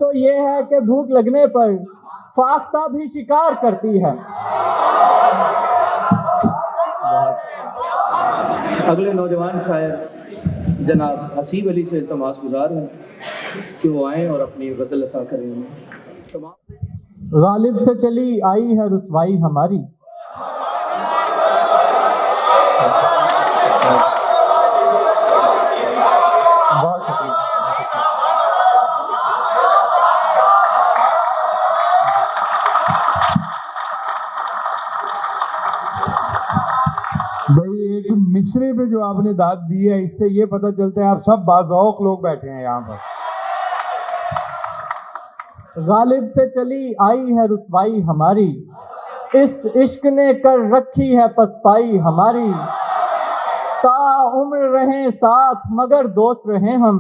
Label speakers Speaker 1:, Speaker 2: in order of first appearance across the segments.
Speaker 1: तो ये है कि भूख लगने पर फाख्ता भी शिकार करती है।
Speaker 2: अगले नौजवान शायर जनाब हसीब अली से इल्तमास गुजार हैं कि वो आएँ और अपनी गज़ल अता करें।
Speaker 1: गालिब से चली आई है रुसवाई हमारी, बहुत शुक्रिया।
Speaker 3: भाई एक मिसरे पे जो आपने दाद दी है, इससे ये पता चलता है आप सब बाज़ौक़ लोग बैठे हैं यहाँ पर।
Speaker 1: गालिब से चली आई है रुसवाई हमारी, इस इश्क ने कर रखी है पसपाई हमारी। ताउम्र रहे साथ मगर दोस्त रहे हम,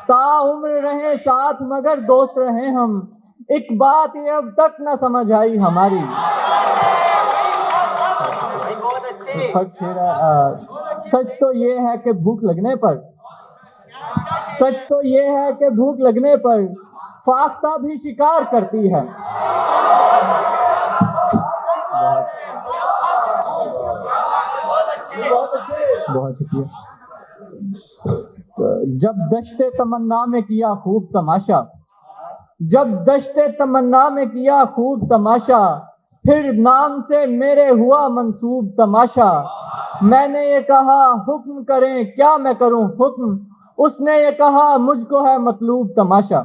Speaker 1: ताउम्र रहे साथ मगर दोस्त रहे हम, एक बात ये अब तक न समझ आई हमारी। सच तो ये है कि भूख लगने पर, सच तो ये है कि भूख लगने पर फाख्ता भी शिकार करती है। बहुत शुक्रिया। जब दश्ते तमन्ना में किया खूब तमाशा, जब दश्ते तमन्ना में किया खूब तमाशा, फिर नाम से मेरे हुआ मंसूब तमाशा। मैंने ये कहा हुक्म करें क्या मैं करूं हुक्म, उसने ये कहा मुझको है मतलूब तमाशा।